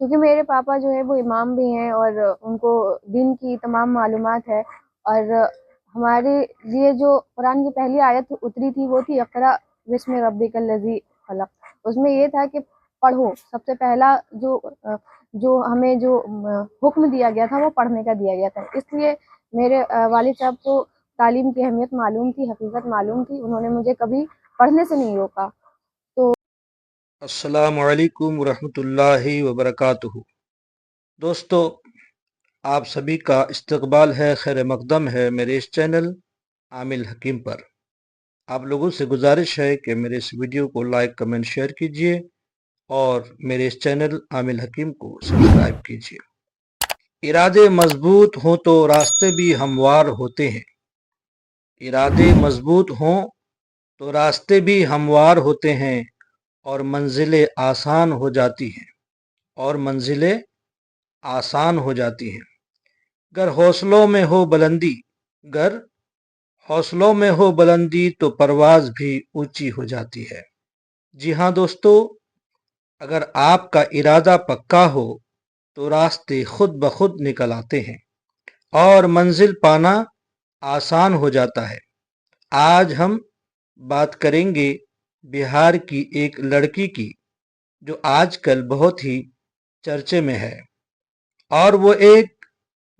क्योंकि मेरे पापा जो है वो इमाम भी हैं और उनको दिन की तमाम मालूमात है। और हमारे लिए जो कुरान की पहली आयत उतरी थी वो थी इक़रा बिस्मि रब्बिकल लज़ी खलक़। उसमें ये था कि पढ़ो। सबसे पहला जो हमें जो हुक्म दिया गया था वो पढ़ने का दिया गया था। इसलिए मेरे वालिद साहब को तालीम की अहमियत मालूम थी, हकीकत मालूम थी। उन्होंने मुझे कभी पढ़ने से नहीं रोका। तो अस्सलामु अलैकुम रहमतुल्लाहि व बरकातुहू। दोस्तों, आप सभी का इस्तकबाल है, खैर मकदम है मेरे इस चैनल आमिल हकीम पर। आप लोगों से गुजारिश है कि मेरे इस वीडियो को लाइक कमेंट शेयर कीजिए और मेरे इस चैनल आमिल हकीम को सब्सक्राइब कीजिए। इरादे मजबूत हों तो रास्ते भी हमवार होते हैं। इरादे मजबूत हों तो रास्ते भी हमवार होते हैं और मंजिलें आसान हो जाती हैं और मंजिलें आसान हो जाती हैं। गर हौसलों में हो बुलंदी गर हौसलों में हो बुलंदी तो परवाज भी ऊंची हो जाती है। जी हाँ दोस्तों, अगर आपका इरादा पक्का हो तो रास्ते खुद ब खुद निकल आते हैं और मंजिल पाना आसान हो जाता है। आज हम बात करेंगे बिहार की एक लड़की की जो आजकल बहुत ही चर्चे में है और वो एक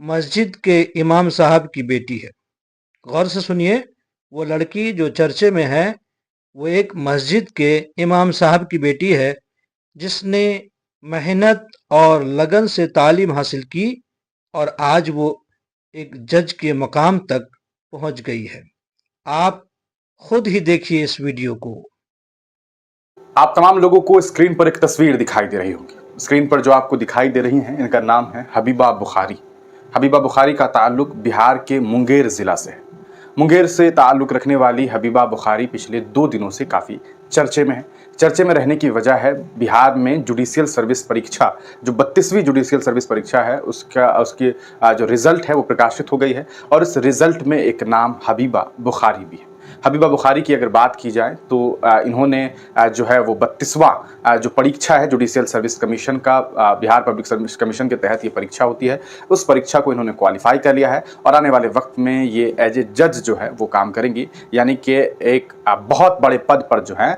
मस्जिद के इमाम साहब की बेटी है। गौर से सुनिए, वो लड़की जो चर्चे में है वो एक मस्जिद के इमाम साहब की बेटी है जिसने मेहनत और लगन से तालीम हासिल की और आज वो एक जज के मकाम तक पहुंच गई है। आप खुद ही देखिए इस वीडियो को। आप तमाम लोगों को स्क्रीन पर एक तस्वीर दिखाई दे रही होगी। स्क्रीन पर जो आपको दिखाई दे रही हैं, इनका नाम है हबीबा बुखारी। हबीबा बुखारी का ताल्लुक बिहार के मुंगेर ज़िला से है। मुंगेर से ताल्लुक रखने वाली हबीबा बुखारी पिछले 2 दिनों से काफ़ी चर्चे में है। चर्चे में रहने की वजह है बिहार में जुडिशियल सर्विस परीक्षा, जो 32वीं जुडिशियल सर्विस परीक्षा है, उसकी जो रिज़ल्ट है वो प्रकाशित हो गई है और इस रिज़ल्ट में एक नाम हबीबा बुखारी भी है। हबीबा बुखारी की अगर बात की जाए तो इन्होंने जो है वो 32वां जो परीक्षा है जुडिशियल सर्विस कमीशन का, बिहार पब्लिक सर्विस कमीशन के तहत ये परीक्षा होती है, उस परीक्षा को इन्होंने क्वालिफाई कर लिया है और आने वाले वक्त में ये एज ए जज जो है वो काम करेंगी। यानी कि एक बहुत बड़े पद पर जो है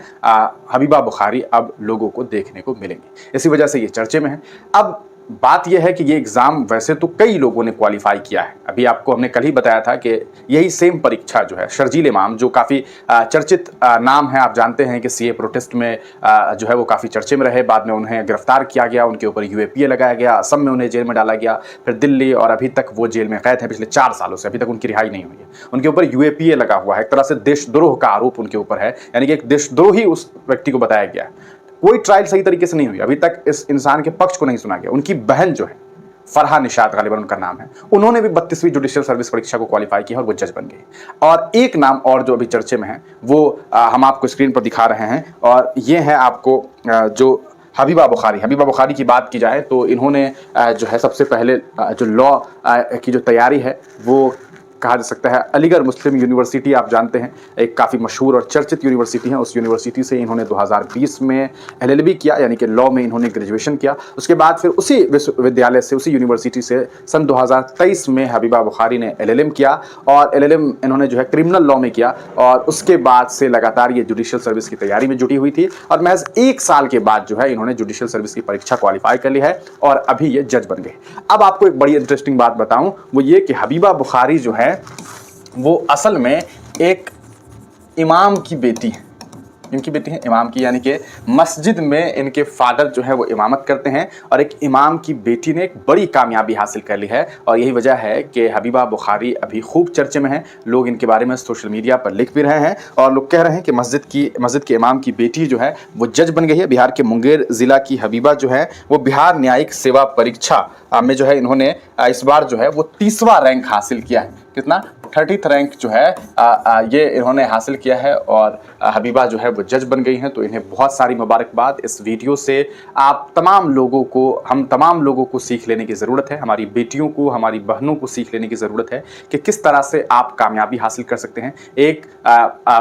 हबीबा बुखारी अब लोगों को देखने को मिलेंगी। इसी वजह से ये चर्चे में है। अब बात यह है कि ये एग्ज़ाम वैसे तो कई लोगों ने क्वालिफाई किया है। अभी आपको हमने कल ही बताया था कि यही सेम परीक्षा जो है शर्जील इमाम, जो काफ़ी चर्चित नाम है, आप जानते हैं कि सीए प्रोटेस्ट में जो है वो काफ़ी चर्चे में रहे। बाद में उन्हें गिरफ्तार किया गया, उनके ऊपर यूएपीए लगाया गया, असम में उन्हें जेल में डाला गया, फिर दिल्ली, और अभी तक वो जेल में कैद है पिछले 4 सालों से। अभी तक उनकी रिहाई नहीं हुई है। उनके ऊपर यूएपीए लगा हुआ है, एक तरह से देशद्रोह का आरोप उनके ऊपर है, यानी कि एक देशद्रोही उस व्यक्ति को बताया गया है। कोई ट्रायल सही तरीके से नहीं हुई, अभी तक इस इंसान के पक्ष को नहीं सुना गया। उनकी बहन जो है फरहा निशात, गालिबन उनका नाम है, उन्होंने भी 32वीं जुडिशियल सर्विस परीक्षा को क्वालिफाई किया और वो जज बन गई। और एक नाम और जो अभी चर्चे में है वो हम आपको स्क्रीन पर दिखा रहे हैं, और ये है आपको जो हबीबा बुखारी। हबीबा बुखारी की बात की जाए तो इन्होंने जो है सबसे पहले जो लॉ की जो तैयारी है वो कहा जा सकता है अलीगढ़ मुस्लिम यूनिवर्सिटी, आप जानते हैं एक काफ़ी मशहूर और चर्चित यूनिवर्सिटी है, उस यूनिवर्सिटी से इन्होंने 2020 में एलएलबी किया, यानी कि लॉ में इन्होंने ग्रेजुएशन किया। उसके बाद फिर उसी विश्वविद्यालय से, उसी यूनिवर्सिटी से सन 2023 में हबीबा बुखारी ने एलएलएम किया और एलएलएम इन्होंने जो है क्रिमिनल लॉ में किया, और उसके बाद से लगातार ये जुडिशियल सर्विस की तैयारी में जुटी हुई थी और महज 1 साल के बाद जो है इन्होंने जुडिशियल सर्विस की परीक्षा क्वालिफाई कर ली है और अभी ये जज बन गए। अब आपको एक बड़ी इंटरेस्टिंग बात बताऊं, वो ये कि हबीबा बुखारी जो है वो असल में एक इमाम की बेटी है। इनकी बेटी है इमाम की, यानी कि मस्जिद में इनके फादर जो है वो इमामत करते हैं और एक इमाम की बेटी ने एक बड़ी कामयाबी हासिल कर ली है। और यही वजह है कि हबीबा बुखारी अभी खूब चर्चे में हैं। लोग इनके बारे में सोशल मीडिया पर लिख भी रहे हैं और लोग कह रहे हैं कि मस्जिद के इमाम की बेटी जो है वो जज बन गई है। बिहार के मुंगेर ज़िला की हबीबा जो है वो बिहार न्यायिक सेवा परीक्षा में जो है इन्होंने इस बार जो है वो 30वां रैंक हासिल किया है। कितना? 30th रैंक जो है ये इन्होंने हासिल किया है और हबीबा जो है वो जज बन गई हैं। तो इन्हें बहुत सारी मुबारकबाद। इस वीडियो से आप तमाम लोगों को, हम तमाम लोगों को सीख लेने की ज़रूरत है। हमारी बेटियों को, हमारी बहनों को सीख लेने की ज़रूरत है कि किस तरह से आप कामयाबी हासिल कर सकते हैं। एक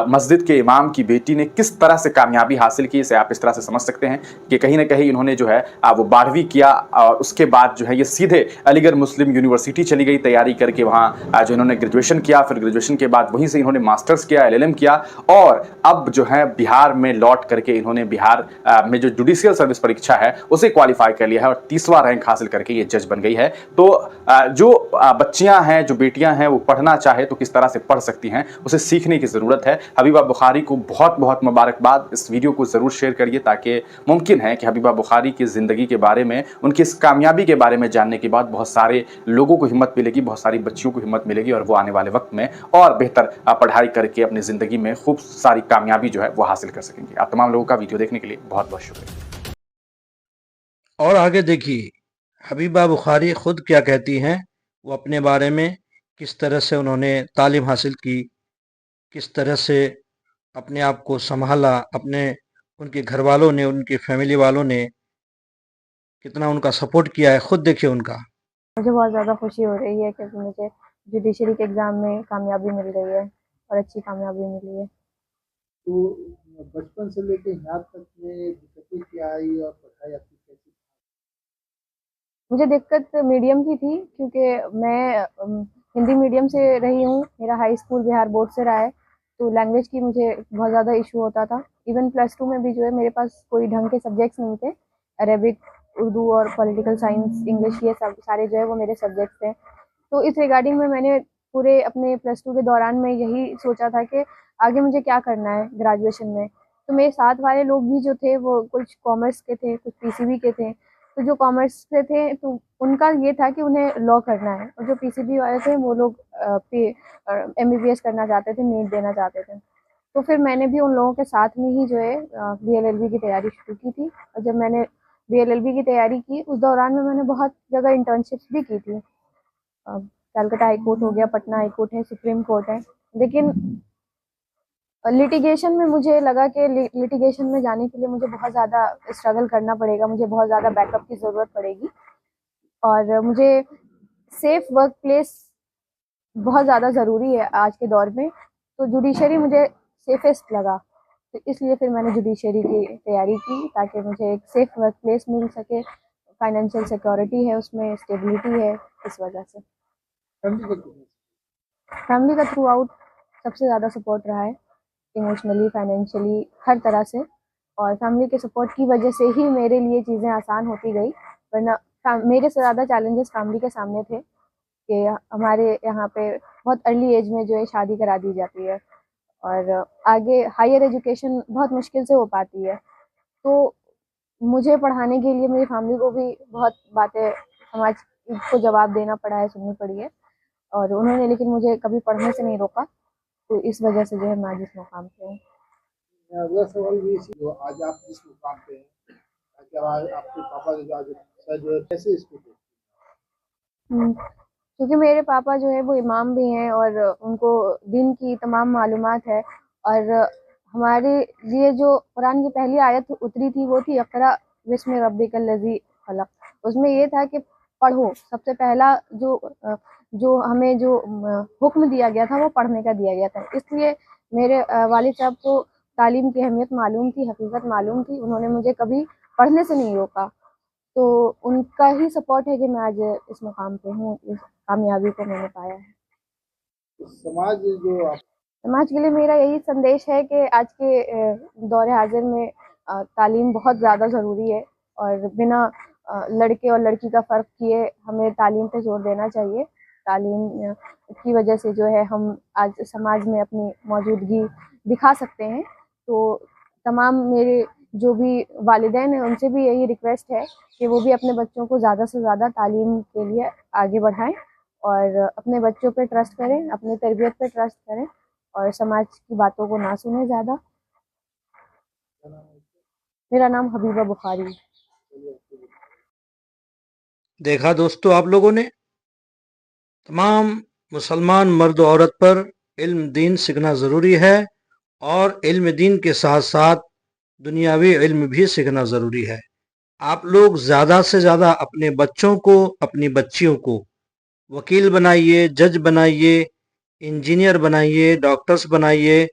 मस्जिद के इमाम की बेटी ने किस तरह से कामयाबी हासिल की, इसे आप इस तरह से समझ सकते हैं कि कहीं ना कहीं इन्होंने जो है वो 12वीं किया और उसके बाद जो है ये सीधे अलीगढ़ मुस्लिम यूनिवर्सिटी चली गई तैयारी करके। वहाँ जो इन्होंने ग्रेजुएशन किया, फिर ग्रेजुएशन के बाद वहीं से इन्होंने मास्टर्स किया, LLM किया और अब जो है बिहार में लौट करके इन्होंने बिहार में जो जुडिशियल सर्विस परीक्षा है उसे क्वालिफाई कर लिया है और 30वां रैंक हासिल करके ये जज बन गई है। तो जो बच्चियां हैं, जो बेटियां हैं, वो पढ़ना चाहे तो किस तरह से पढ़ सकती हैं, उसे सीखने की ज़रूरत है। हबीबा बुखारी को बहुत बहुत मुबारकबाद। इस वीडियो को ज़रूर शेयर करिए ताकि मुमकिन है कि हबीबा बुखारी की ज़िंदगी के बारे में, उनकी इस कामयाबी के बारे में जानने के बाद बहुत सारे लोगों को हिम्मत मिलेगी, बहुत सारी बच्चियों को हिम्मत मिलेगी और वो आने वाले वक्त में और बेहतर पढ़ाई करके अपनी ज़िंदगी में खूब सारी कामयाबी जो है वो हासिल कर सकेंगे। आप तमाम लोगों का वीडियो देखने के लिए बहुत बहुत शुक्रिया। और आगे देखिए हबीबा बुखारी खुद क्या कहती हैं, वो अपने बारे में, किस तरह से उन्होंने तालीम हासिल की, किस तरह से अपने आप को संभाला, अपने उनके घर वालों ने, उनकी फैमिली वालों ने कितना उनका सपोर्ट किया है, खुद देखिए उनका। मुझे बहुत ज़्यादा खुशी हो रही है क्योंकि मुझे जुडिशरी के एग्ज़ाम में कामयाबी मिल गई है और अच्छी कामयाबी मिली है। तो बचपन से लेके यहाँ तक में दिक्कतें क्या आई और पढ़ाई आपकी कैसी? मुझे दिक्कत मीडियम की थी क्योंकि मैं हिंदी मीडियम से रही हूँ। मेरा हाई स्कूल बिहार बोर्ड से रहा है, तो लैंग्वेज की मुझे बहुत ज़्यादा इशू होता था। इवन +2 में भी जो है मेरे पास कोई ढंग के सब्जेक्ट्स नहीं थे। अरेबिक, उर्दू और पॉलिटिकल साइंस, इंग्लिश, ये सब सारे जो है वो मेरे सब्जेक्ट्स थे। तो इस रिगार्डिंग में मैंने पूरे अपने +2 के दौरान में यही सोचा था कि आगे मुझे क्या करना है ग्रेजुएशन में। तो मेरे साथ वाले लोग भी जो थे वो कुछ कॉमर्स के थे, कुछ पीसीबी के थे। तो जो कॉमर्स से थे तो उनका ये था कि उन्हें लॉ करना है और जो पीसीबी वाले थे वो लोग एमबीबीएस करना चाहते थे, नीट देना चाहते थे। तो फिर मैंने भी उन लोगों के साथ में ही जो है बीएलएलबी की तैयारी शुरू की थी और जब मैंने बीएलएलबी की तैयारी की उस दौरान में मैंने बहुत जगह इंटर्नशिप्स भी की थी। कलकत्ता हाई कोर्ट हो गया, पटना हाई कोर्ट है, सुप्रीम कोर्ट है। लेकिन लिटिगेशन में मुझे लगा कि लिटिगेशन में जाने के लिए मुझे बहुत ज़्यादा स्ट्रगल करना पड़ेगा, मुझे बहुत ज़्यादा बैकअप की ज़रूरत पड़ेगी और मुझे सेफ वर्क प्लेस बहुत ज़्यादा ज़रूरी है आज के दौर में। तो जुडिशरी मुझे सेफेस्ट लगा, तो इसलिए फिर मैंने जुडिशरी की तैयारी की ताकि मुझे एक सेफ वर्क प्लेस मिल सके, फाइनेंशियल सिक्योरिटी है उसमें, स्टेबिलिटी है, इस वजह से। फैमिली का कितना? फैमिली का थ्रू आउट सबसे ज़्यादा सपोर्ट रहा है, इमोशनली, फाइनेंशियली, हर तरह से। और फैमिली के सपोर्ट की वजह से ही मेरे लिए चीज़ें आसान होती गई, वरना मेरे से ज़्यादा चैलेंजेस फैमिली के सामने थे कि हमारे यहाँ पे बहुत अर्ली एज में जो है शादी करा दी जाती है और आगे हायर एजुकेशन बहुत मुश्किल से हो पाती है। तो मुझे पढ़ाने के लिए मेरी फैमिली को भी बहुत बातें समाज को जवाब देना पड़ा है, सुननी पड़ी है और उन्होंने लेकिन मुझे कभी पढ़ने से नहीं रोका। तो इस वजह से जो है मैं आज इस मुकाम पे हूँ। अगला सवाल ये जो आज आप जिस मुकाम पे हैं, क्या आपके पापा जो आज जो है कैसे इसको देखते क्योंकि मेरे पापा जो है वो इमाम भी हैं और उनको दिन की तमाम मालूमात है और हमारे लिए जो कुरान की पहली आयत उतरी थी वो थी इक़रा बिस्मि रब्बिकल लज़ी खलक़। उसमें ये था कि पढ़ो। सबसे पहला जो हमें जो हुक्म दिया गया था वो पढ़ने का दिया गया था। इसलिए मेरे वालिद साहब को तालीम की अहमियत मालूम थी, हकीकत मालूम थी। उन्होंने मुझे कभी पढ़ने से नहीं रोका। तो उनका ही सपोर्ट है कि मैं आज इस मुकाम पे हूँ, इस कामयाबी को मैंने पाया है। हैं? समाज जो आप समाज के लिए मेरा यही संदेश है कि आज के दौर हाजिर में तालीम बहुत ज़्यादा ज़रूरी है और बिना लड़के और लड़की का फ़र्क किए हमें तालीम पे ज़ोर देना चाहिए। तालीम की वजह से जो है हम आज समाज में अपनी मौजूदगी दिखा सकते हैं। तो तमाम मेरे जो भी वालिदैन हैं उनसे भी यही रिक्वेस्ट है कि वो भी अपने बच्चों को ज़्यादा से ज़्यादा तालीम के लिए आगे बढ़ाएं और अपने बच्चों पे ट्रस्ट करें, अपनी तरबियत पे ट्रस्ट करें और समाज की बातों को ना सुने ज़्यादा। मेरा नाम हबीबा बुखारी है। देखा दोस्तों आप लोगों ने, तमाम मुसलमान मर्द औरत पर इल्म दीन सीखना ज़रूरी है और इल्म दीन के साथ साथ दुनियावी इल्म भी सीखना ज़रूरी है। आप लोग ज़्यादा से ज़्यादा अपने बच्चों को, अपनी बच्चियों को वकील बनाइए, जज बनाइए, इंजीनियर बनाइए, डॉक्टर्स बनाइए।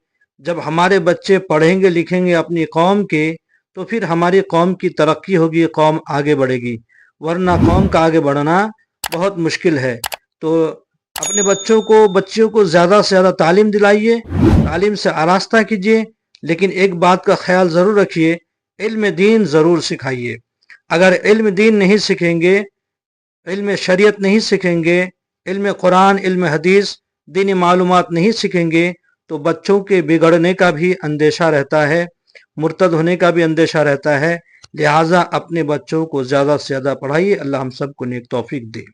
जब हमारे बच्चे पढ़ेंगे लिखेंगे अपनी कौम के, तो फिर हमारी कौम की तरक्की होगी, कौम आगे बढ़ेगी, वरना कौम का आगे बढ़ना बहुत मुश्किल है। तो अपने बच्चों को, बच्चियों को ज़्यादा से ज़्यादा तालीम दिलाइए, तालीम से आरास्ता कीजिए, लेकिन एक बात का ख्याल ज़रूर रखिए, इल्म दीन ज़रूर सिखाइए। अगर इल्म दीन नहीं सीखेंगे, इल्म शरीयत नहीं सीखेंगे, इल्म कुरान, इल्म हदीस, दीनी मालूमात नहीं सीखेंगे, तो बच्चों के बिगड़ने का भी अंदेशा रहता है, मुर्तद होने का भी अंदेशा रहता है। लिहाजा अपने बच्चों को ज़्यादा से ज़्यादा पढ़ाइए। अल्लाह हम सबको नेक तौफीक दे।